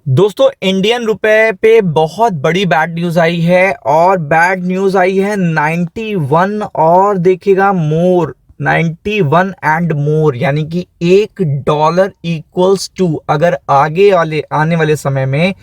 दोस्तों इंडियन रुपए पे बहुत बड़ी बैड न्यूज आई है और बैड न्यूज आई है 91 और देखिएगा मोर 91 एंड मोर यानी कि $1 इक्वल्स टू अगर आगे वाले आने वाले समय में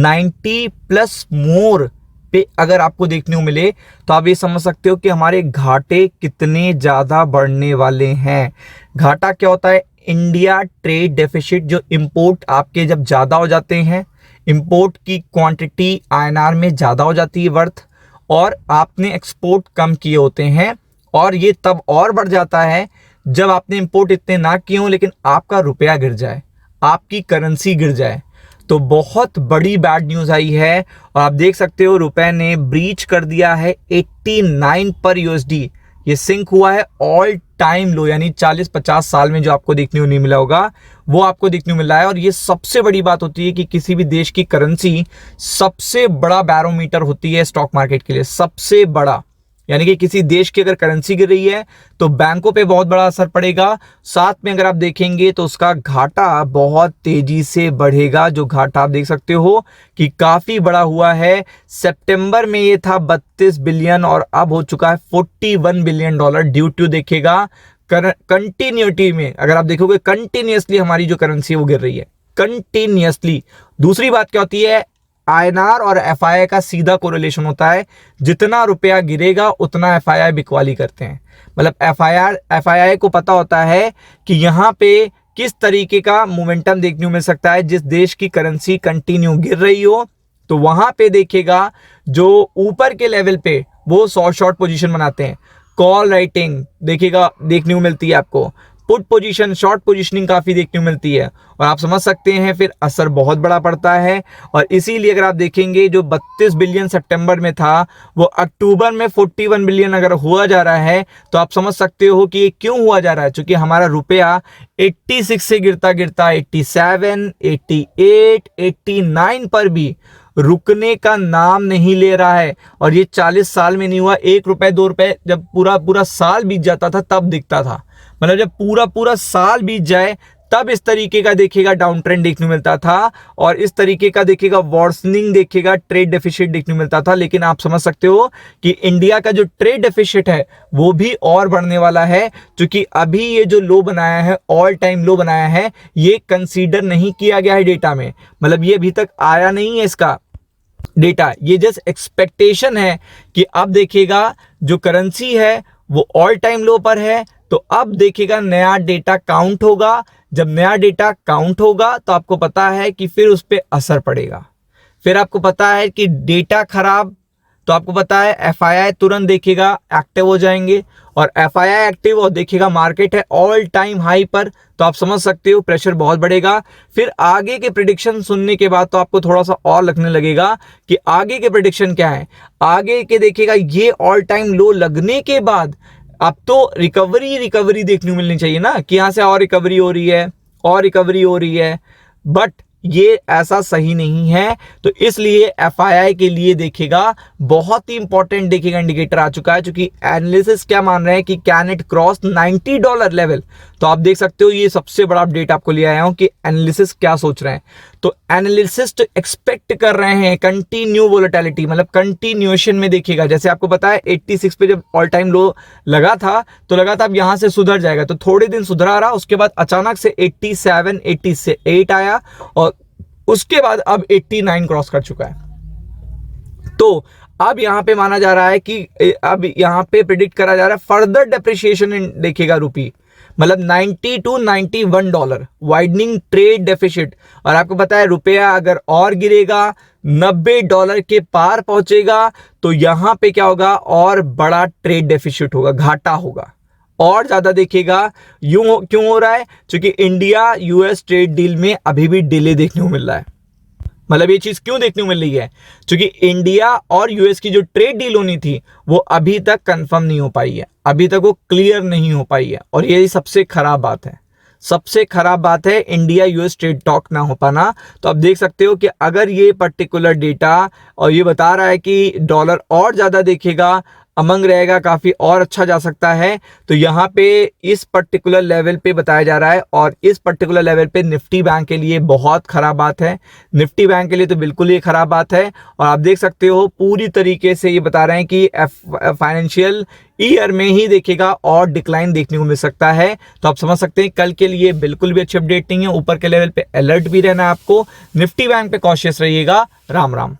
90 प्लस मोर पे अगर आपको देखने को मिले तो आप ये समझ सकते हो कि हमारे घाटे कितने ज्यादा बढ़ने वाले हैं। घाटा क्या होता है? इंडिया ट्रेड डेफिसिट, जो इंपोर्ट आपके जब ज्यादा हो जाते हैं, इंपोर्ट की क्वांटिटी आईएनआर में ज्यादा हो जाती है वर्थ, और आपने एक्सपोर्ट कम किए होते हैं, और ये तब और बढ़ जाता है जब आपने इंपोर्ट इतने ना किए हों लेकिन आपका रुपया गिर जाए, आपकी करेंसी गिर जाए। तो बहुत बड़ी बैड न्यूज आई है और आप देख सकते हो रुपए ने ब्रीच कर दिया है 89 पर यूएसडी। ये सिंक हुआ है ऑल टाइम लो, यानी 40-50 साल में जो आपको देखने को नहीं मिला होगा वो आपको देखने को मिल रहा है। और ये सबसे बड़ी बात होती है कि किसी भी देश की करेंसी सबसे बड़ा बैरोमीटर होती है स्टॉक मार्केट के लिए, सबसे बड़ा। यानी कि किसी देश की अगर करेंसी गिर रही है तो बैंकों पे बहुत बड़ा असर पड़ेगा, साथ में अगर आप देखेंगे तो उसका घाटा बहुत तेजी से बढ़ेगा। जो घाटा आप देख सकते हो कि काफी बड़ा हुआ है। सितंबर में ये था 32 बिलियन और अब हो चुका है $41 बिलियन ड्यू टू देखिएगा कंटिन्यूटी में। अगर आप देखोगे कंटिन्यूअसली हमारी जो करेंसी है वो गिर रही है कंटिन्यूअसली। दूसरी बात क्या होती है? आईएनआर और एफआईआई का सीधा कोरिलेशन होता है, जितना रुपया गिरेगा उतना एफआईआई बिकवाली करते हैं। मतलब एफआईआई को पता होता है कि यहाँ पे किस तरीके का मोमेंटम देखने को मिल सकता है। जिस देश की करेंसी कंटिन्यू गिर रही हो तो वहां पे देखेगा जो ऊपर के लेवल पे वो शॉर्ट पोजीशन बनाते हैं। कॉल राइटिंग देखिएगा देखने को मिलती है आपको, पुट पोजीशन, शॉर्ट पोजीशनिंग काफी देखने को मिलती है, और आप समझ सकते हैं फिर असर बहुत बड़ा पड़ता है। और इसीलिए अगर आप देखेंगे जो 32 बिलियन सितंबर में था वो अक्टूबर में 41 बिलियन अगर हुआ जा रहा है तो आप समझ सकते हो कि ये क्यों हुआ जा रहा है। क्योंकि हमारा रुपया 86 से गिरता गिरता 87, 88, 89 पर भी रुकने का नाम नहीं ले रहा है। और ये 40 साल में नहीं हुआ। ₹1 ₹2 जब पूरा पूरा साल बीत जाता था तब दिखता था। मतलब जब पूरा पूरा साल बीत जाए तब इस तरीके का देखिएगा डाउन ट्रेंड देखने को मिलता था, और इस तरीके का देखिएगा वर्सनिंग देखिएगा ट्रेड डेफिसिट देखने को मिलता था। लेकिन आप समझ सकते हो कि इंडिया का जो ट्रेड डेफिसिट है वो भी और बढ़ने वाला है, क्योंकि अभी ये जो लो बनाया है, ऑल टाइम लो बनाया है, ये कंसीडर नहीं किया गया है डेटा में। मतलब ये अभी तक आया नहीं है इसका डेटा, ये जस्ट एक्सपेक्टेशन है कि अब देखिएगा जो करेंसी है वो ऑल टाइम लो पर है। तो अब देखिएगा नया डेटा काउंट होगा, जब नया डेटा काउंट होगा तो आपको पता है कि फिर उस पर असर पड़ेगा। फिर आपको पता है कि डेटा खराब, तो आपको पता है एफआईआई तुरंत देखिएगा एक्टिव हो जाएंगे, और एफआईआई एक्टिव और देखिएगा मार्केट है ऑल टाइम हाई पर, तो आप समझ सकते हो प्रेशर बहुत बढ़ेगा। फिर आगे के प्रिडिक्शन सुनने के बाद तो आपको थोड़ा सा और लगने लगेगा कि आगे के प्रिडिक्शन क्या है। आगे के देखिएगा ये ऑल टाइम लो लगने के बाद अब तो रिकवरी देखने को मिलनी चाहिए ना, कि यहां से और रिकवरी हो रही है और रिकवरी हो रही है, बट ये ऐसा सही नहीं है। तो इसलिए एफआईआई के लिए देखिएगा बहुत ही इंपॉर्टेंट देखिएगा इंडिकेटर आ चुका है, क्योंकि एनालिसिस क्या मान रहे हैं कि कैन इट क्रॉस $90 लेवल। तो आप देख सकते हो ये सबसे बड़ा अपडेट आपको ले आया हूं कि एनालिसिस क्या सोच रहे हैं। तो एनालिसिस्ट एक्सपेक्ट कर रहे हैं कंटिन्यू वोलेटिलिटी, मतलब कंटिन्यूएशन में देखिएगा। जैसे आपको पता है 86 पे जब ऑल टाइम लो लगा था तो लगा था अब यहां से सुधर जाएगा, तो थोड़े दिन सुधरा रहा, उसके बाद अचानक से 87, 88 आया, और उसके बाद अब 89 क्रॉस कर चुका है। तो अब यहां पे माना जा रहा है कि अब यहां पे प्रिडिक्ट करा जा रहा है फर्दर डेप्रिसिएशन देखिएगा रुपी, मतलब $90 to $91 वाइडनिंग ट्रेड डेफिसिट। और आपको पता है रुपया अगर और गिरेगा $90 के पार पहुंचेगा तो यहां पे क्या होगा, और बड़ा ट्रेड डेफिसिट होगा, घाटा होगा और ज्यादा देखिएगा। यूं क्यों हो रहा है? क्योंकि इंडिया यूएस ट्रेड डील में अभी भी डिले देखने को मिल रहा है। मतलब ये चीज क्यों देखने को मिल रही है? क्योंकि इंडिया और यूएस की जो ट्रेड डील होनी थी वो अभी तक कंफर्म नहीं हो पाई है, अभी तक वो क्लियर नहीं हो पाई है, और ये सबसे खराब बात है। सबसे खराब बात है इंडिया यूएस ट्रेड टॉक ना हो पाना। तो आप देख सकते हो कि अगर ये पर्टिकुलर डेटा और ये बता रहा है कि डॉलर और ज्यादा देखेगा अमंग रहेगा, काफी और अच्छा जा सकता है। तो यहाँ पे इस पर्टिकुलर लेवल पे बताया जा रहा है, और इस पर्टिकुलर लेवल पे निफ्टी बैंक के लिए बहुत खराब बात है। निफ्टी बैंक के लिए तो बिल्कुल ही खराब बात है। और आप देख सकते हो पूरी तरीके से ये बता रहे हैं कि फाइनेंशियल ईयर में ही देखिएगा और डिक्लाइन देखने को मिल सकता है। तो आप समझ सकते हैं कल के लिए बिल्कुल भी अच्छी अपडेट नहीं है। ऊपर के लेवल पे अलर्ट भी रहना है आपको। निफ्टी बैंक पे कॉशियस रहिएगा। राम राम।